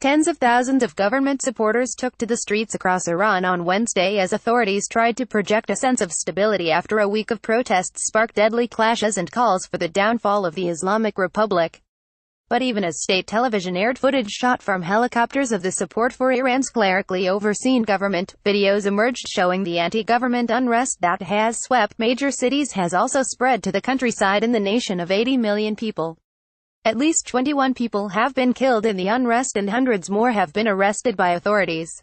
Tens of thousands of government supporters took to the streets across Iran on Wednesday as authorities tried to project a sense of stability after a week of protests sparked deadly clashes and calls for the downfall of the Islamic Republic. But even as state television aired footage shot from helicopters of the support for Iran's clerically overseen government, videos emerged showing the anti-government unrest that has swept major cities has also spread to the countryside in the nation of 80 million people. At least 21 people have been killed in the unrest and hundreds more have been arrested by authorities.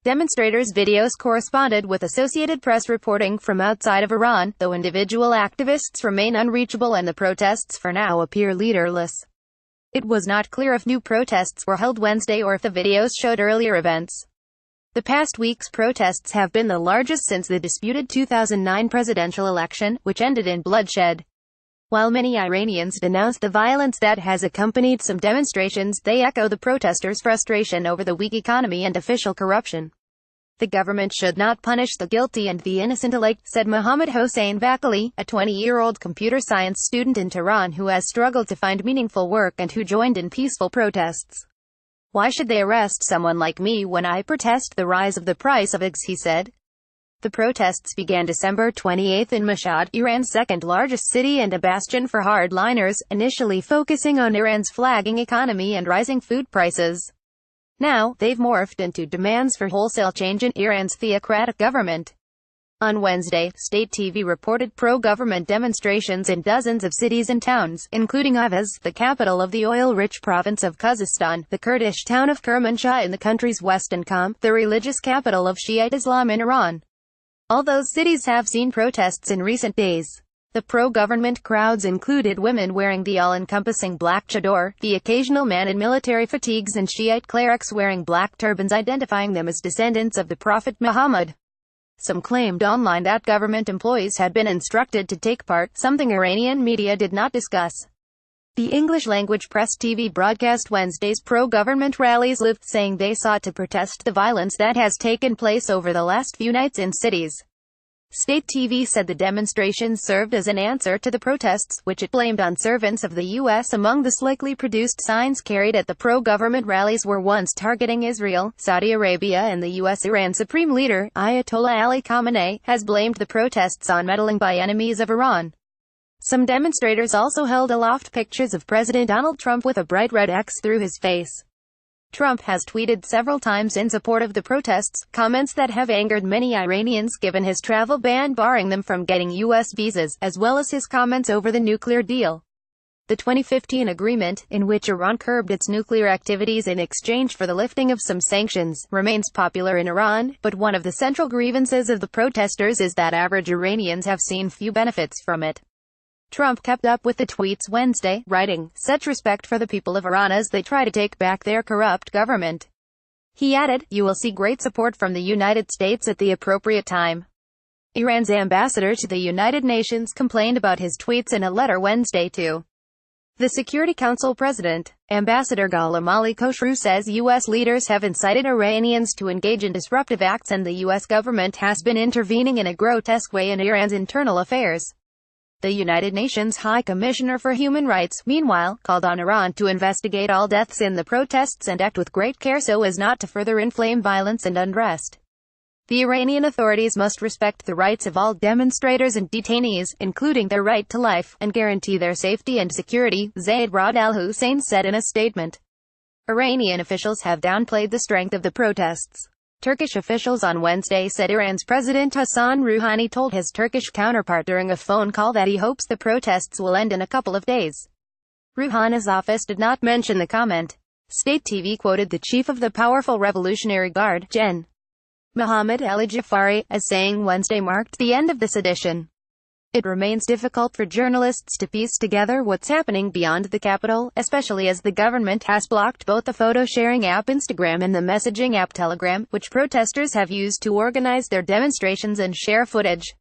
Demonstrators' videos corresponded with Associated Press reporting from outside of Iran, though individual activists remain unreachable and the protests for now appear leaderless. It was not clear if new protests were held Wednesday or if the videos showed earlier events. The past week's protests have been the largest since the disputed 2009 presidential election, which ended in bloodshed. While many Iranians denounce the violence that has accompanied some demonstrations, they echo the protesters' frustration over the weak economy and official corruption. The government should not punish the guilty and the innocent alike, said Mohammad Hossein Vakali, a 20-year-old computer science student in Tehran who has struggled to find meaningful work and who joined in peaceful protests. "Why should they arrest someone like me when I protest the rise of the price of eggs?" he said. The protests began December 28 in Mashhad, Iran's second-largest city and a bastion for hardliners, initially focusing on Iran's flagging economy and rising food prices. Now, they've morphed into demands for wholesale change in Iran's theocratic government. On Wednesday, state TV reported pro-government demonstrations in dozens of cities and towns, including Ayvaz, the capital of the oil-rich province of Khuzestan, the Kurdish town of Kermanshah in the country's west, and Qom, the religious capital of Shiite Islam in Iran. All those cities have seen protests in recent days. The pro-government crowds included women wearing the all-encompassing black chador, the occasional man in military fatigues, and Shiite clerics wearing black turbans identifying them as descendants of the Prophet Muhammad. Some claimed online that government employees had been instructed to take part, something Iranian media did not discuss. The English-language press TV broadcast Wednesday's pro-government rallies live, saying they sought to protest the violence that has taken place over the last few nights in cities. State TV said the demonstrations served as an answer to the protests, which it blamed on servants of the U.S. Among the slickly produced signs carried at the pro-government rallies were ones targeting Israel, Saudi Arabia and the U.S. Iran Supreme Leader, Ayatollah Ali Khamenei, has blamed the protests on meddling by enemies of Iran. Some demonstrators also held aloft pictures of President Donald Trump with a bright red X through his face. Trump has tweeted several times in support of the protests, comments that have angered many Iranians given his travel ban barring them from getting U.S. visas, as well as his comments over the nuclear deal. The 2015 agreement, in which Iran curbed its nuclear activities in exchange for the lifting of some sanctions, remains popular in Iran, but one of the central grievances of the protesters is that average Iranians have seen few benefits from it. Trump kept up with the tweets Wednesday, writing, "Such respect for the people of Iran as they try to take back their corrupt government." He added, "You will see great support from the United States at the appropriate time." Iran's ambassador to the United Nations complained about his tweets in a letter Wednesday to the Security Council President. Ambassador Ghulam Ali Khosrow says U.S. leaders have incited Iranians to engage in disruptive acts and the U.S. government has been intervening in a grotesque way in Iran's internal affairs. The United Nations High Commissioner for Human Rights, meanwhile, called on Iran to investigate all deaths in the protests and act with great care so as not to further inflame violence and unrest. The Iranian authorities must respect the rights of all demonstrators and detainees, including their right to life, and guarantee their safety and security, Zaid Rad al-Hussein said in a statement. Iranian officials have downplayed the strength of the protests. Turkish officials on Wednesday said Iran's President Hassan Rouhani told his Turkish counterpart during a phone call that he hopes the protests will end in a couple of days. Rouhani's office did not mention the comment. State TV quoted the chief of the powerful Revolutionary Guard, Gen. Mohammad Ali Jafari, as saying Wednesday marked the end of the sedition. It remains difficult for journalists to piece together what's happening beyond the capital, especially as the government has blocked both the photo-sharing app Instagram and the messaging app Telegram, which protesters have used to organize their demonstrations and share footage.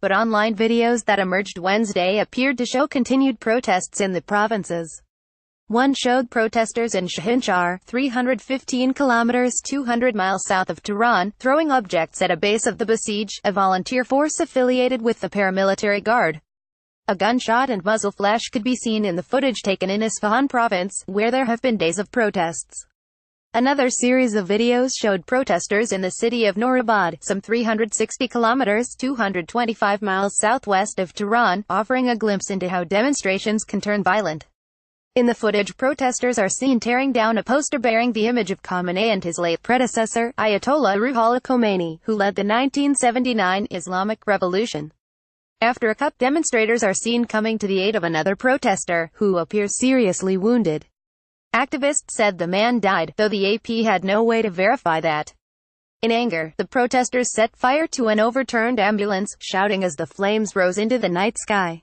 But online videos that emerged Wednesday appeared to show continued protests in the provinces. One showed protesters in Shahinshar, 315 kilometers 200 miles south of Tehran, throwing objects at a base of the Basij, a volunteer force affiliated with the paramilitary guard. A gunshot and muzzle flash could be seen in the footage taken in Isfahan province, where there have been days of protests. Another series of videos showed protesters in the city of Noorabad, some 360 kilometers 225 miles southwest of Tehran, offering a glimpse into how demonstrations can turn violent. In the footage, protesters are seen tearing down a poster bearing the image of Khamenei and his late predecessor, Ayatollah Ruhollah Khomeini, who led the 1979 Islamic Revolution. After a cup, demonstrators are seen coming to the aid of another protester, who appears seriously wounded. Activists said the man died, though the AP had no way to verify that. In anger, the protesters set fire to an overturned ambulance, shouting as the flames rose into the night sky.